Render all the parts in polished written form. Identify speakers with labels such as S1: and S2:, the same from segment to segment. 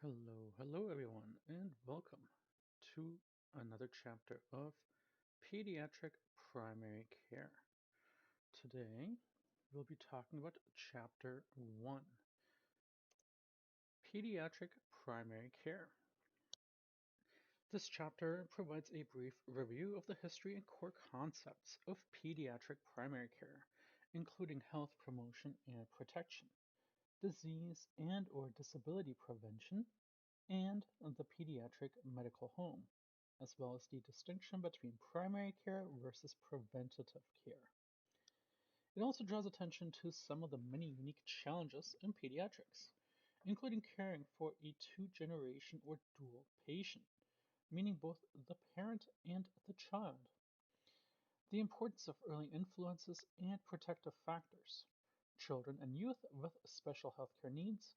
S1: Hello everyone, and welcome to another chapter of Pediatric Primary Care. Today, we'll be talking about Chapter 1, Pediatric Primary Care. This chapter provides a brief review of the history and core concepts of pediatric primary care, including health promotion and protection, disease and/or disability prevention, and the pediatric medical home, as well as the distinction between primary care versus preventative care. It also draws attention to some of the many unique challenges in pediatrics, including caring for a two-generation or dual patient, meaning both the parent and the child, the importance of early influences and protective factors, children and youth with special healthcare needs,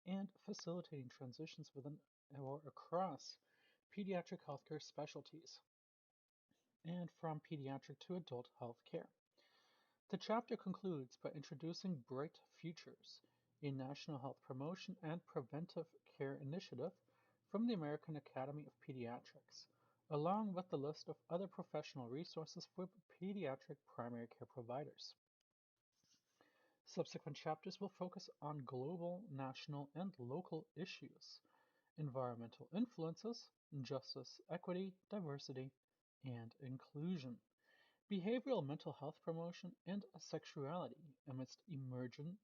S1: and facilitating transitions within or across pediatric healthcare specialties, and from pediatric to adult health care. The chapter concludes by introducing Bright Futures, a national health promotion and preventive care initiative from the American Academy of Pediatrics, along with the list of other professional resources for pediatric primary care providers. Subsequent chapters will focus on global, national, and local issues, environmental influences, justice, equity, diversity, and inclusion, behavioral mental health promotion, and sexuality amidst emerging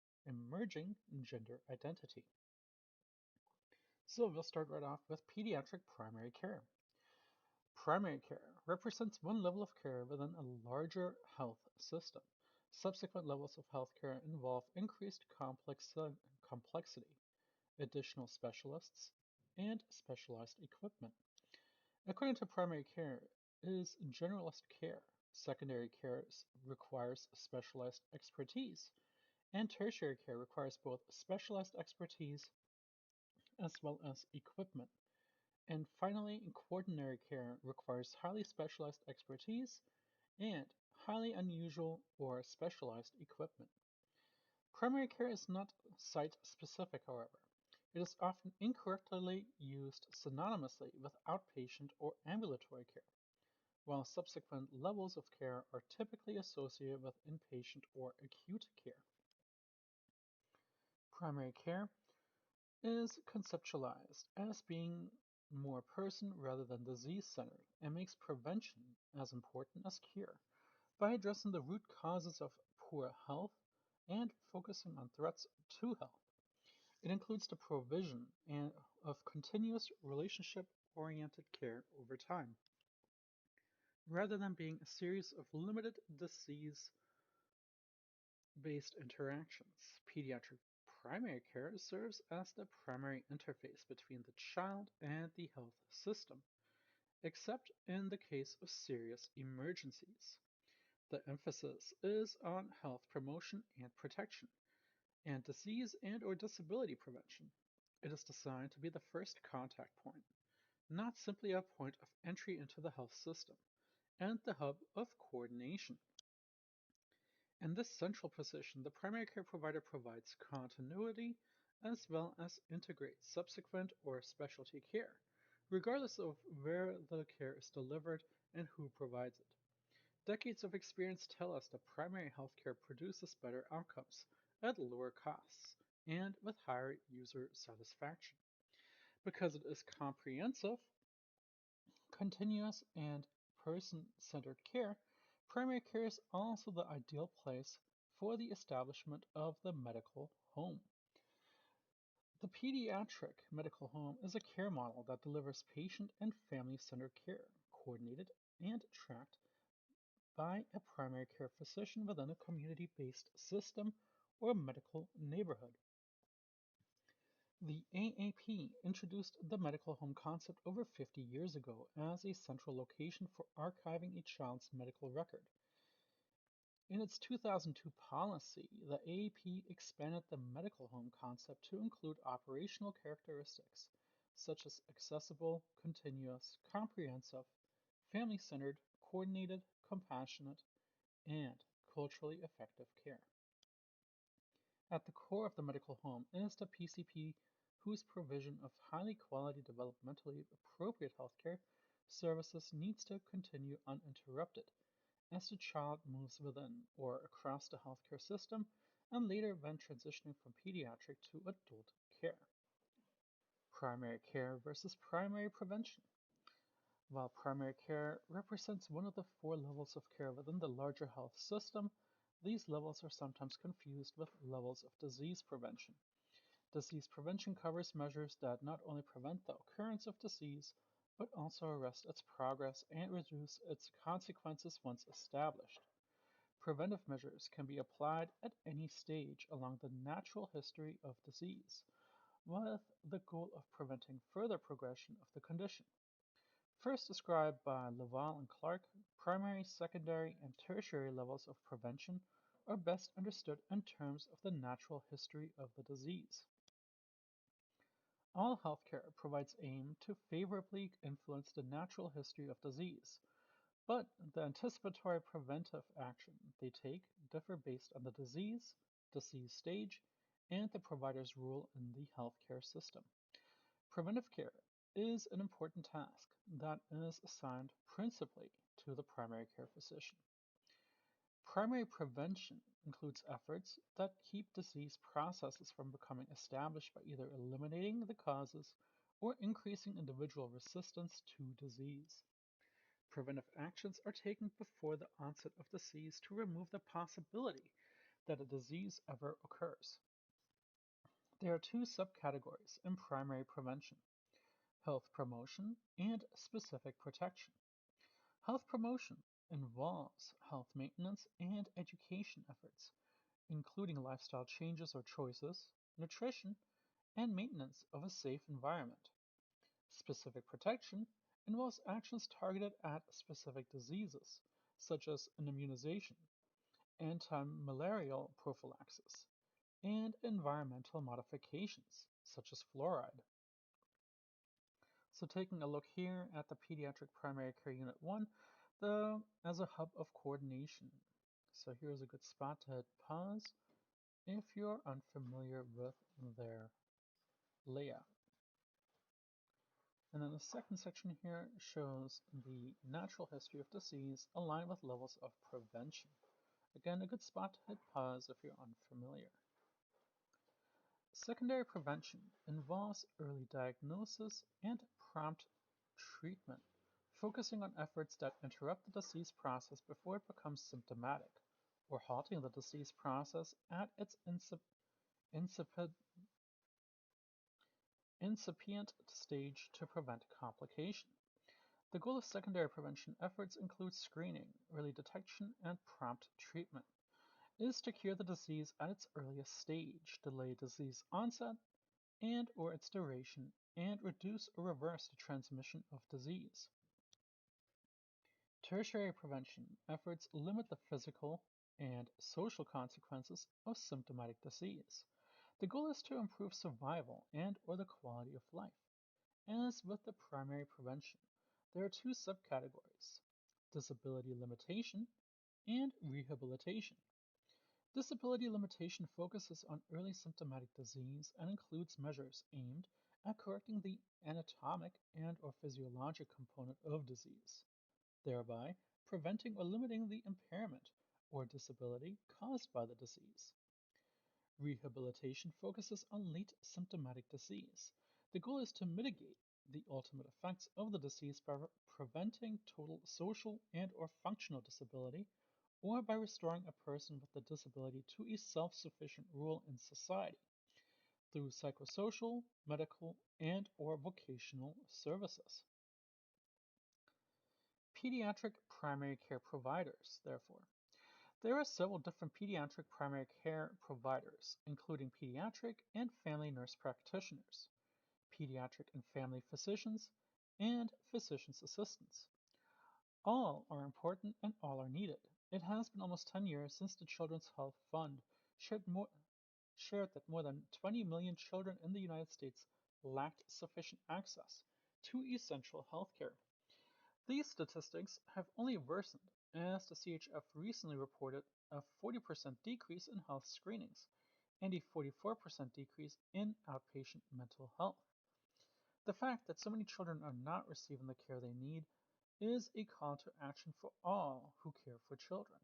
S1: gender identity. So we'll start right off with pediatric primary care. Primary care represents one level of care within a larger health system. Subsequent levels of healthcare involve increased complexity, additional specialists, and specialized equipment. According to primary care is generalist care. Secondary care requires specialized expertise, and tertiary care requires both specialized expertise as well as equipment. And finally, quaternary care requires highly specialized expertise and highly unusual or specialized equipment. Primary care is not site-specific, however. It is often incorrectly used synonymously with outpatient or ambulatory care, while subsequent levels of care are typically associated with inpatient or acute care. Primary care is conceptualized as being more person rather than disease-centered and makes prevention as important as cure by addressing the root causes of poor health and focusing on threats to health. It includes the provision of continuous relationship-oriented care over time, rather than being a series of limited disease-based interactions. Pediatric primary care serves as the primary interface between the child and the health system, except in the case of serious emergencies. The emphasis is on health promotion and protection, and disease and/or disability prevention. It is designed to be the first contact point, not simply a point of entry into the health system, and the hub of coordination. In this central position, the primary care provider provides continuity as well as integrates subsequent or specialty care, regardless of where the care is delivered and who provides it. Decades of experience tell us that primary healthcare produces better outcomes at lower costs and with higher user satisfaction. Because it is comprehensive, continuous, and person-centered care, primary care is also the ideal place for the establishment of the medical home. The pediatric medical home is a care model that delivers patient and family-centered care, coordinated and tracked by a primary care physician within a community-based system or medical neighborhood. The AAP introduced the medical home concept over 50 years ago as a central location for archiving a child's medical record. In its 2002 policy, the AAP expanded the medical home concept to include operational characteristics such as accessible, continuous, comprehensive, family-centered, coordinated, compassionate, and culturally effective care. At the core of the medical home is the PCP whose provision of highly quality developmentally appropriate healthcare services needs to continue uninterrupted as the child moves within or across the healthcare system and later when transitioning from pediatric to adult care. Primary care versus primary prevention. While primary care represents one of the four levels of care within the larger health system, these levels are sometimes confused with levels of disease prevention. Disease prevention covers measures that not only prevent the occurrence of disease, but also arrest its progress and reduce its consequences once established. Preventive measures can be applied at any stage along the natural history of disease, with the goal of preventing further progression of the condition. First described by Laval and Clark, primary, secondary, and tertiary levels of prevention are best understood in terms of the natural history of the disease. All healthcare provides aim to favorably influence the natural history of disease, but the anticipatory preventive action they take differ based on the disease stage, and the provider's role in the healthcare system. Preventive care is an important task that is assigned principally to the primary care physician. Primary prevention includes efforts that keep disease processes from becoming established by either eliminating the causes or increasing individual resistance to disease. Preventive actions are taken before the onset of disease to remove the possibility that a disease ever occurs. There are two subcategories in primary prevention: health promotion and specific protection. Health promotion involves health maintenance and education efforts, including lifestyle changes or choices, nutrition, and maintenance of a safe environment. Specific protection involves actions targeted at specific diseases, such as an immunization, anti-malarial prophylaxis, and environmental modifications, such as fluoride. So taking a look here at the Pediatric Primary Care Unit 1 as a hub of coordination. So here's a good spot to hit pause if you're unfamiliar with their layout. And then the second section here shows the natural history of disease aligned with levels of prevention. Again, a good spot to hit pause if you're unfamiliar. Secondary prevention involves early diagnosis and prompt treatment, focusing on efforts that interrupt the disease process before it becomes symptomatic, or halting the disease process at its incipient stage to prevent complication. The goal of secondary prevention efforts includes screening, early detection, and prompt treatment. It is to cure the disease at its earliest stage, delay disease onset and/or its duration, and reduce or reverse the transmission of disease. Tertiary prevention efforts limit the physical and social consequences of symptomatic disease. The goal is to improve survival and/or the quality of life. As with the primary prevention, there are two subcategories: disability limitation and rehabilitation. Disability limitation focuses on early symptomatic disease and includes measures aimed at correcting the anatomic and/or physiologic component of disease, thereby preventing or limiting the impairment or disability caused by the disease. Rehabilitation focuses on late symptomatic disease. The goal is to mitigate the ultimate effects of the disease by preventing total social and/or functional disability, or by restoring a person with the disability to a self-sufficient role in society through psychosocial, medical, and/or vocational services. Pediatric primary care providers, therefore. There are several different pediatric primary care providers, including pediatric and family nurse practitioners, pediatric and family physicians, and physician's assistants. All are important and all are needed. It has been almost 10 years since the Children's Health Fund shared that more than 20 million children in the United States lacked sufficient access to essential health care. These statistics have only worsened as the CHF recently reported a 40% decrease in health screenings and a 44% decrease in outpatient mental health. The fact that so many children are not receiving the care they need is a call to action for all who care for children.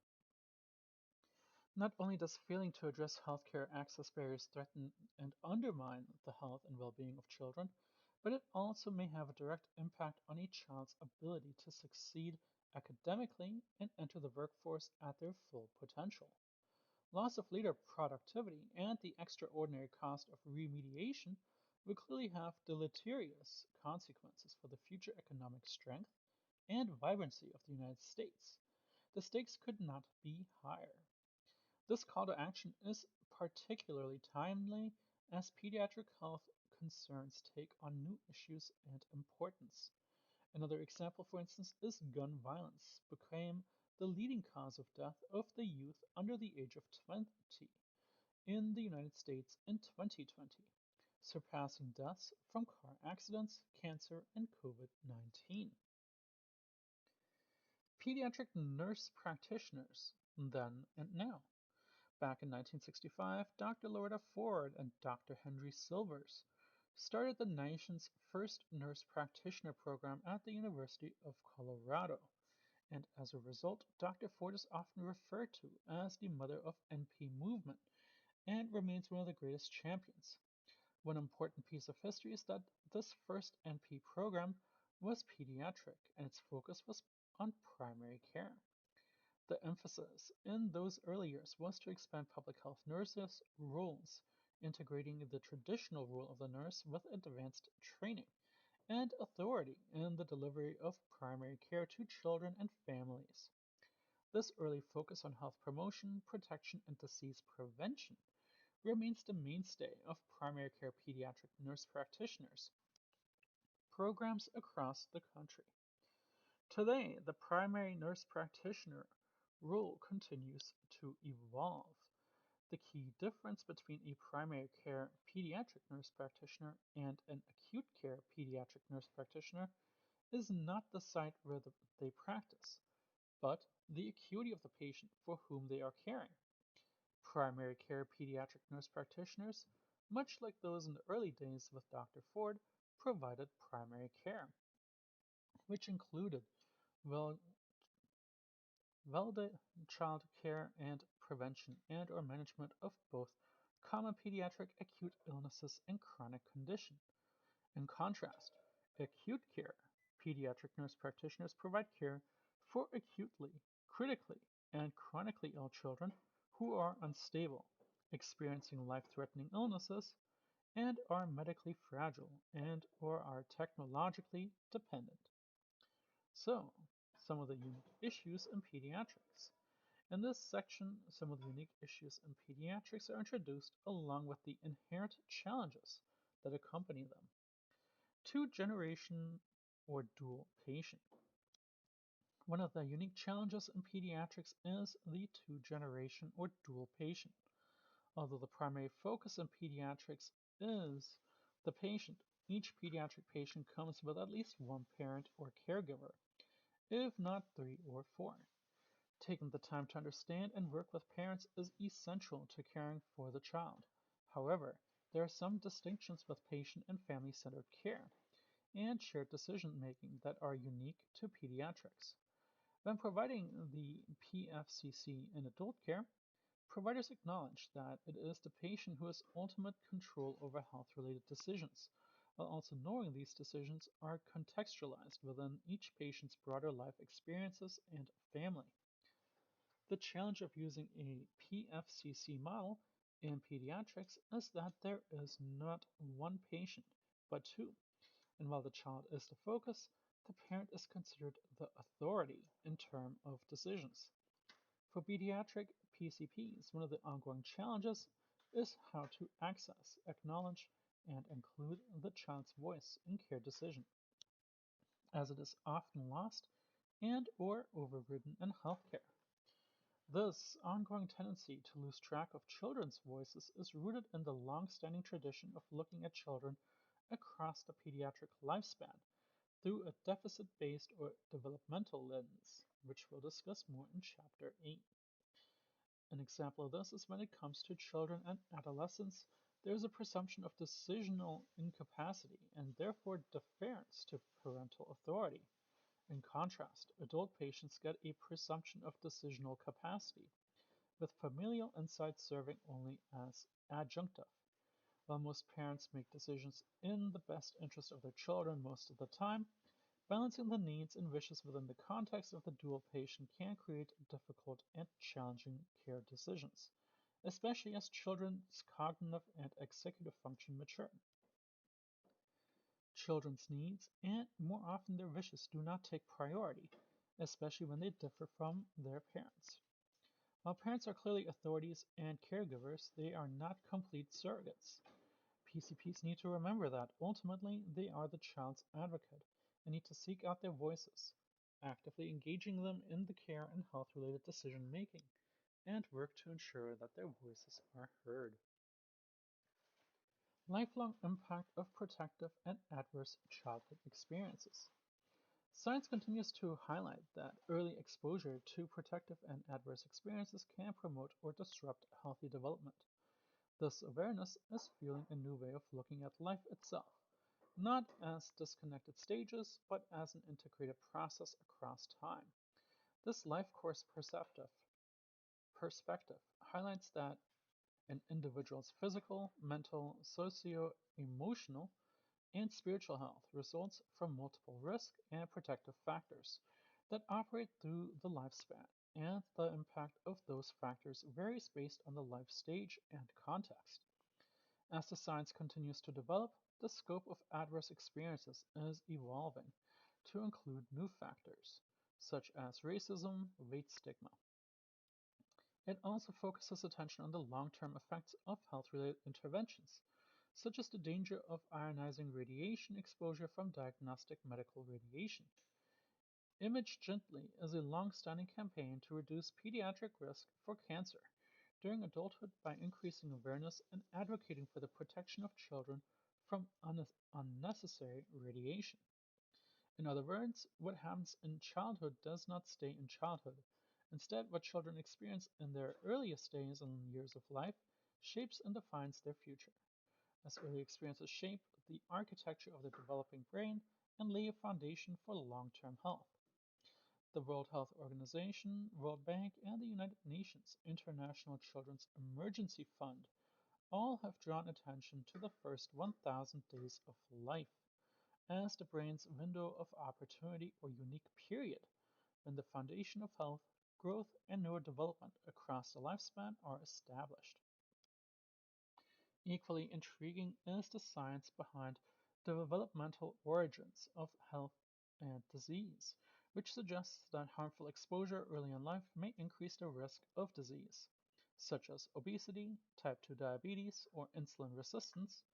S1: Not only does failing to address healthcare access barriers threaten and undermine the health and well-being of children, but it also may have a direct impact on a child's ability to succeed academically and enter the workforce at their full potential. Loss of leader productivity and the extraordinary cost of remediation will clearly have deleterious consequences for the future economic strength and vibrancy of the United States. The stakes could not be higher. This call to action is particularly timely as pediatric health concerns take on new issues and importance. Another example, for instance, is gun violence became the leading cause of death of the youth under the age of 20 in the United States in 2020, surpassing deaths from car accidents, cancer, and COVID-19. Pediatric nurse practitioners, then and now. Back in 1965, Dr. Loretta Ford and Dr. Henry Silvers started the nation's first nurse practitioner program at the University of Colorado, and as a result, Dr. Ford is often referred to as the mother of NP movement and remains one of the greatest champions. One important piece of history is that this first NP program was pediatric, and its focus was on primary care. The emphasis in those early years was to expand public health nurses' roles, integrating the traditional role of the nurse with advanced training and authority in the delivery of primary care to children and families. This early focus on health promotion, protection, and disease prevention remains the mainstay of primary care pediatric nurse practitioners programs across the country. Today, the primary nurse practitioner role continues to evolve. The key difference between a primary care pediatric nurse practitioner and an acute care pediatric nurse practitioner is not the site where they practice, but the acuity of the patient for whom they are caring. Primary care pediatric nurse practitioners, much like those in the early days with Dr. Ford, provided primary care, which included well child care and prevention and/or management of both common pediatric acute illnesses and chronic condition. In contrast, acute care pediatric nurse practitioners provide care for acutely, critically, and chronically ill children who are unstable, experiencing life-threatening illnesses, and are medically fragile and/or are technologically dependent. So, some of the unique issues in pediatrics. In this section, some of the unique issues in pediatrics are introduced along with the inherent challenges that accompany them. Two-generation or dual patient. One of the unique challenges in pediatrics is the two-generation or dual patient. Although the primary focus in pediatrics is the patient, each pediatric patient comes with at least one parent or caregiver, if not three or four. Taking the time to understand and work with parents is essential to caring for the child. However, there are some distinctions with patient and family-centered care and shared decision-making that are unique to pediatrics. When providing the PFCC in adult care, providers acknowledge that it is the patient who has ultimate control over health-related decisions, while also knowing these decisions are contextualized within each patient's broader life experiences and family. The challenge of using a PFCC model in pediatrics is that there is not one patient, but two, and while the child is the focus, the parent is considered the authority in terms of decisions. For pediatric PCPs, one of the ongoing challenges is how to access, acknowledge, and include the child's voice in care decision, as it is often lost and/or overridden in healthcare. This ongoing tendency to lose track of children's voices is rooted in the long-standing tradition of looking at children across the pediatric lifespan through a deficit-based or developmental lens, which we'll discuss more in Chapter 8. An example of this is when it comes to children and adolescents, there is a presumption of decisional incapacity and therefore deference to parental authority. In contrast, adult patients get a presumption of decisional capacity, with familial insight serving only as adjunctive. While most parents make decisions in the best interest of their children most of the time, balancing the needs and wishes within the context of the dual patient can create difficult and challenging care decisions, especially as children's cognitive and executive function mature. Children's needs, and more often their wishes, do not take priority, especially when they differ from their parents. While parents are clearly authorities and caregivers, they are not complete surrogates. PCPs need to remember that ultimately they are the child's advocate and need to seek out their voices, actively engaging them in the care and health related decision making, and work to ensure that their voices are heard. Lifelong impact of protective and adverse childhood experiences. Science continues to highlight that early exposure to protective and adverse experiences can promote or disrupt healthy development. This awareness is fueling a new way of looking at life itself, not as disconnected stages, but as an integrated process across time. This life course perspective highlights that an individual's physical, mental, socio-emotional, and spiritual health results from multiple risk and protective factors that operate through the lifespan, and the impact of those factors varies based on the life stage and context. As the science continues to develop, the scope of adverse experiences is evolving to include new factors, such as racism, weight stigma. It also focuses attention on the long-term effects of health-related interventions, such as the danger of ionizing radiation exposure from diagnostic medical radiation. Image Gently is a long-standing campaign to reduce pediatric risk for cancer during adulthood by increasing awareness and advocating for the protection of children from unnecessary radiation. In other words, what happens in childhood does not stay in childhood. Instead, what children experience in their earliest days and years of life shapes and defines their future, as early experiences shape the architecture of the developing brain and lay a foundation for long-term health. The World Health Organization, World Bank, and the United Nations International Children's Emergency Fund all have drawn attention to the first 1,000 days of life as the brain's window of opportunity or unique period when the foundation of health, growth, and neurodevelopment across the lifespan are established. Equally intriguing is the science behind the developmental origins of health and disease, which suggests that harmful exposure early in life may increase the risk of disease, such as obesity, type 2 diabetes, or insulin resistance,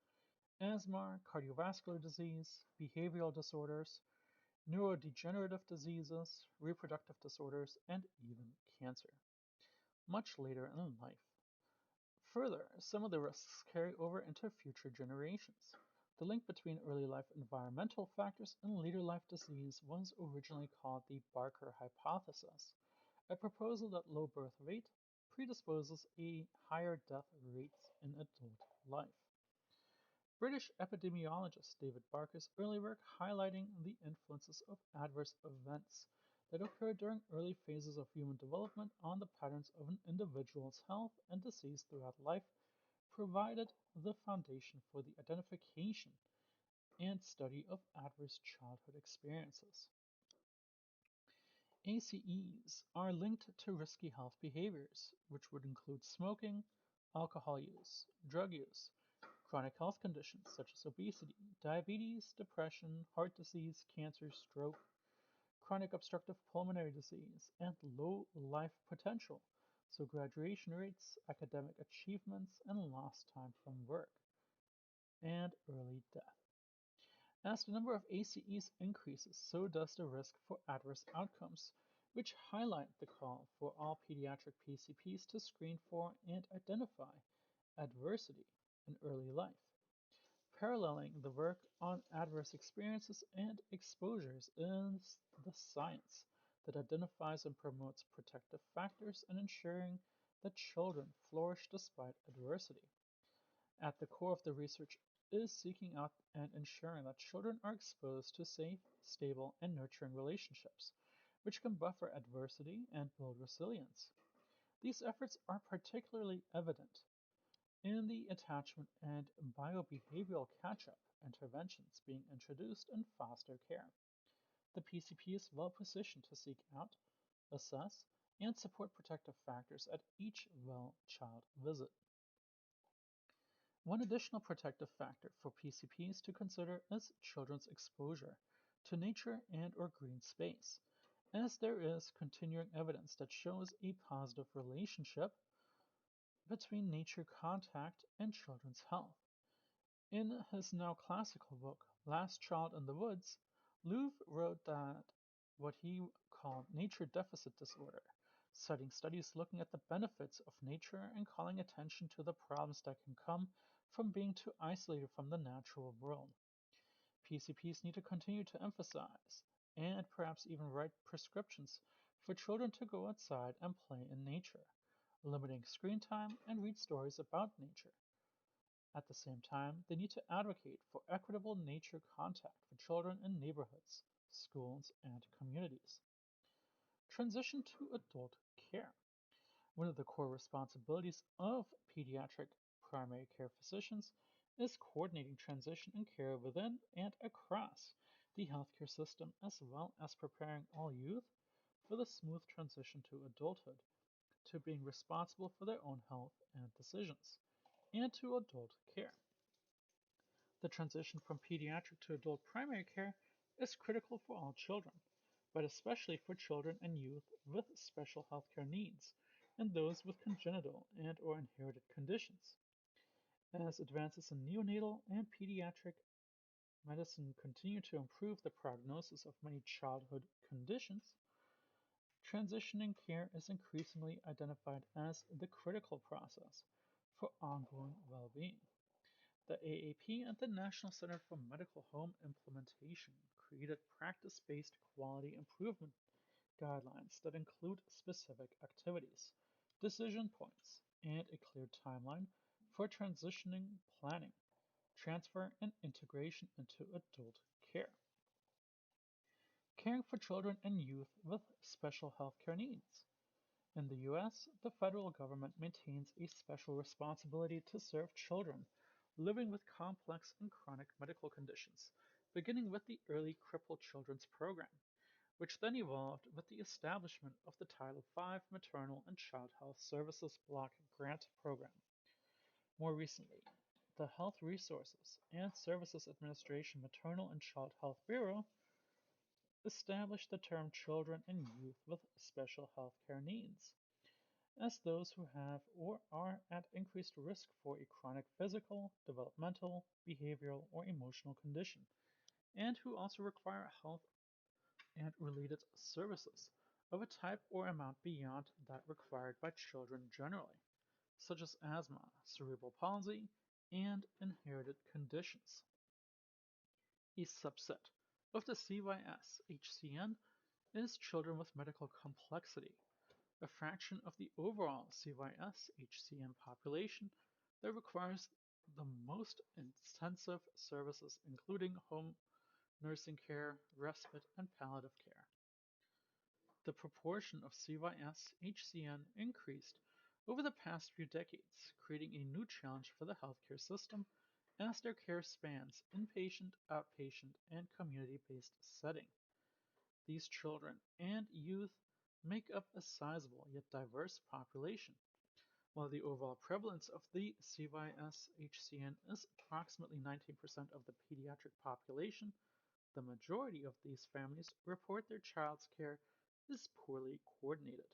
S1: asthma, cardiovascular disease, behavioral disorders, neurodegenerative diseases, reproductive disorders, and even cancer, much later in life. Further, some of the risks carry over into future generations. The link between early life environmental factors and later life disease was originally called the Barker hypothesis, a proposal that low birth weight predisposes a higher death rates in adult life. British epidemiologist David Barker's early work highlighting the influences of adverse events that occur during early phases of human development on the patterns of an individual's health and disease throughout life provided the foundation for the identification and study of adverse childhood experiences. ACEs are linked to risky health behaviors, which would include smoking, alcohol use, drug use, chronic health conditions such as obesity, diabetes, depression, heart disease, cancer, stroke, chronic obstructive pulmonary disease, and low life potential, so graduation rates, academic achievements, and lost time from work, and early death. As the number of ACEs increases, so does the risk for adverse outcomes, which highlight the call for all pediatric PCPs to screen for and identify adversity in early life. Paralleling the work on adverse experiences and exposures is the science that identifies and promotes protective factors and ensuring that children flourish despite adversity. At the core of the research is seeking out and ensuring that children are exposed to safe, stable, and nurturing relationships, which can buffer adversity and build resilience. These efforts are particularly evident in the attachment and biobehavioral catch-up interventions being introduced in foster care. The PCP is well positioned to seek out, assess, and support protective factors at each well child visit. One additional protective factor for PCPs to consider is children's exposure to nature and or green space, as there is continuing evidence that shows a positive relationship between nature contact and children's health. In his now classical book, Last Child in the Woods, Louvre wrote that what he called nature deficit disorder, citing studies looking at the benefits of nature and calling attention to the problems that can come from being too isolated from the natural world. PCPs need to continue to emphasize, and perhaps even write prescriptions for children to go outside and play in nature, limiting screen time and read stories about nature. At the same time, they need to advocate for equitable nature contact for children in neighborhoods, schools, and communities. Transition to adult care. One of the core responsibilities of pediatric primary care physicians is coordinating transition and care within and across the healthcare system, as well as preparing all youth for the smooth transition to adulthood, to being responsible for their own health and decisions, and to adult care. The transition from pediatric to adult primary care is critical for all children, but especially for children and youth with special healthcare needs and those with congenital and or inherited conditions. As advances in neonatal and pediatric medicine continue to improve the prognosis of many childhood conditions, transitioning care is increasingly identified as the critical process for ongoing well-being. The AAP and the National Center for Medical Home Implementation created practice-based quality improvement guidelines that include specific activities, decision points, and a clear timeline for transitioning planning, transfer, and integration into adult care. Caring for children and youth with special healthcare needs. In the US, the federal government maintains a special responsibility to serve children living with complex and chronic medical conditions, beginning with the Early Crippled Children's Program, which then evolved with the establishment of the Title V Maternal and Child Health Services Block Grant Program. More recently, the Health Resources and Services Administration Maternal and Child Health Bureau established the term children and youth with special health care needs as those who have or are at increased risk for a chronic physical, developmental, behavioral, or emotional condition, and who also require health and related services of a type or amount beyond that required by children generally, such as asthma, cerebral palsy, and inherited conditions. A subset of the CYS-HCN is children with medical complexity, a fraction of the overall CYS-HCN population that requires the most intensive services, including home nursing care, respite, and palliative care. The proportion of CYS-HCN increased over the past few decades, creating a new challenge for the healthcare system as their care spans inpatient, outpatient, and community-based setting. These children and youth make up a sizable yet diverse population. While the overall prevalence of the CYS-HCN is approximately 19% of the pediatric population, the majority of these families report their child's care is poorly coordinated.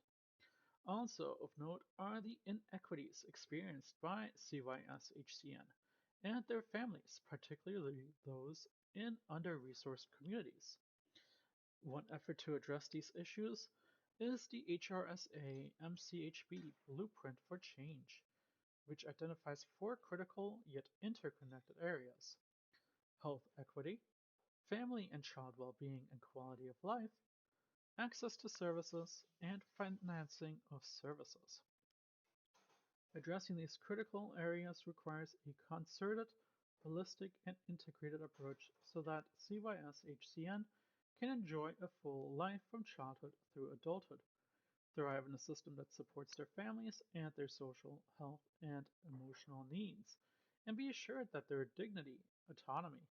S1: Also of note are the inequities experienced by CYS-HCN and their families, particularly those in under-resourced communities. One effort to address these issues is the HRSA MCHB Blueprint for Change, which identifies four critical yet interconnected areas: health equity, family and child well-being and quality of life, access to services, and financing of services. Addressing these critical areas requires a concerted, holistic, and integrated approach so that CYS-HCN can enjoy a full life from childhood through adulthood, thrive in a system that supports their families and their social, health, and emotional needs, and be assured that their dignity, autonomy,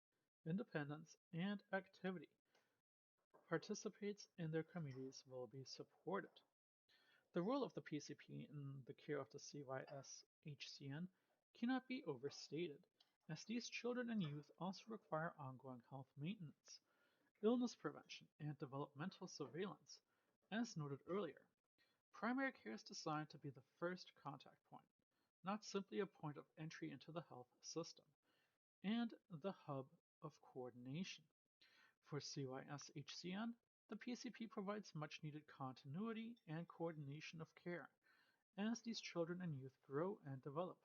S1: independence, and activity participates in their communities will be supported. The role of the PCP in the care of the CYS-HCN cannot be overstated, as these children and youth also require ongoing health maintenance, illness prevention, and developmental surveillance. As noted earlier, primary care is designed to be the first contact point, not simply a point of entry into the health system, and the hub of coordination. For CYS-HCN, the PCP provides much needed continuity and coordination of care as these children and youth grow and develop.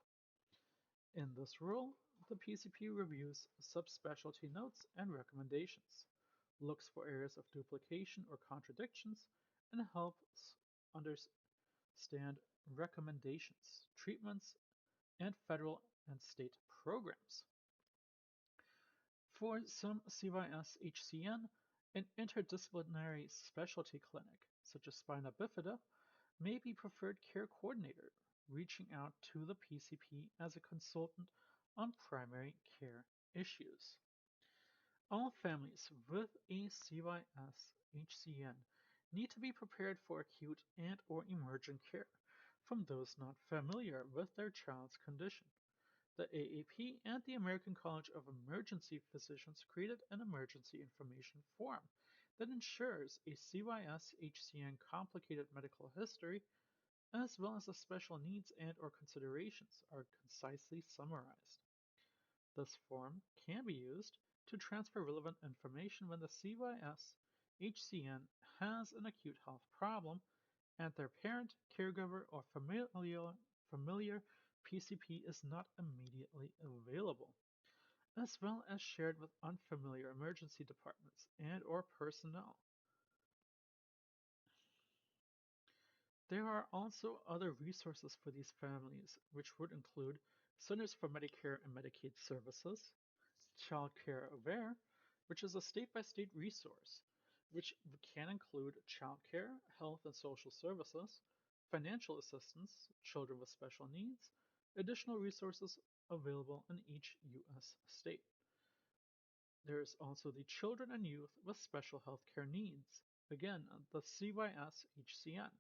S1: In this role, the PCP reviews subspecialty notes and recommendations, looks for areas of duplication or contradictions, and helps understand recommendations, treatments, and federal and state programs. For some CYS-HCN, an interdisciplinary specialty clinic, such as spina bifida, may be preferred care coordinator, reaching out to the PCP as a consultant on primary care issues. All families with a CYS-HCN need to be prepared for acute and/or emergent care from those not familiar with their child's condition. The AAP and the American College of Emergency Physicians created an emergency information form that ensures a CYS-HCN complicated medical history as well as the special needs and/or considerations are concisely summarized. This form can be used to transfer relevant information when the CYS-HCN has an acute health problem and their parent, caregiver, or familiar PCP is not immediately available, as well as shared with unfamiliar emergency departments and/or personnel. There are also other resources for these families, which would include Centers for Medicare and Medicaid Services, Child Care Aware, which is a state-by-state resource, which can include child care, health and social services, financial assistance, children with special needs, additional resources available in each U.S. state. There is also the Children and Youth with Special Health Care Needs, again, the CYS-HCN.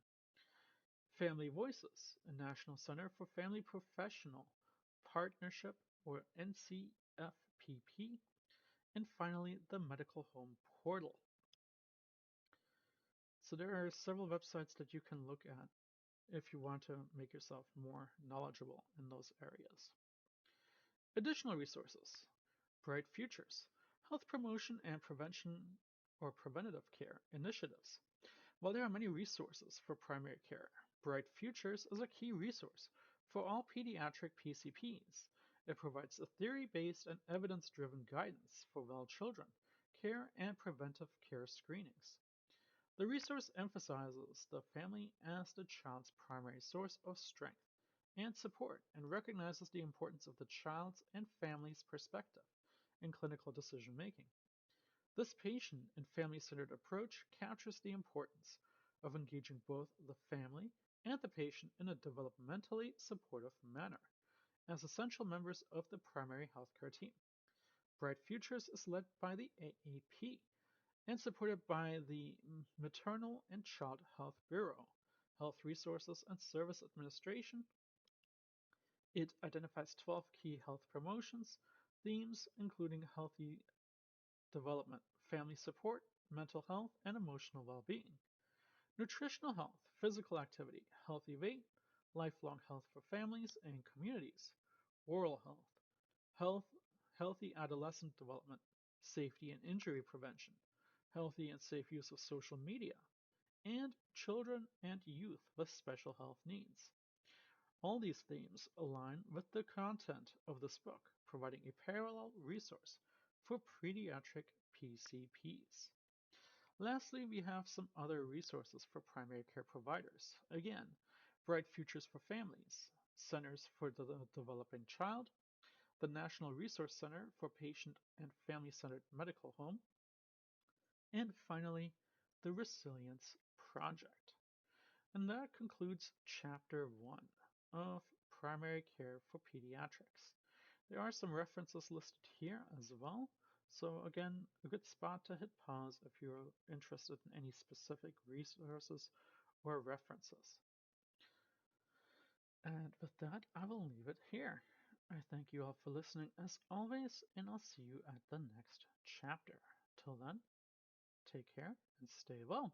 S1: Family Voices, a National Center for Family Professional Partnership, or NCFPP, and finally, the Medical Home Portal. So there are several websites that you can look at if you want to make yourself more knowledgeable in those areas. Additional resources: Bright Futures, health promotion and prevention or preventative care initiatives. While there are many resources for primary care, Bright Futures is a key resource for all pediatric PCPs. It provides a theory-based and evidence-driven guidance for well children, care, and preventive care screenings. The resource emphasizes the family as the child's primary source of strength and support and recognizes the importance of the child's and family's perspective in clinical decision making. This patient and family-centered approach captures the importance of engaging both the family and the patient in a developmentally supportive manner as essential members of the primary healthcare team. Bright Futures is led by the AAP and supported by the Maternal and Child Health Bureau, Health Resources and Service Administration. It identifies 12 key health promotions, themes including healthy development, family support, mental health, and emotional well-being. Nutritional health, physical activity, healthy weight, lifelong health for families and communities. Oral health, healthy adolescent development, safety and injury prevention, healthy and safe use of social media, and children and youth with special health needs. All these themes align with the content of this book, providing a parallel resource for pediatric PCPs. Lastly, we have some other resources for primary care providers. Again, Bright Futures for Families, Centers for the Developing Child, the National Resource Center for Patient and Family-Centered Medical Home, and finally, the Resilience Project. And that concludes Chapter 1 of Primary Care for Pediatrics. There are some references listed here as well. So again, a good spot to hit pause if you're interested in any specific resources or references. And with that, I will leave it here. I thank you all for listening as always, and I'll see you at the next chapter. Till then, take care and stay well.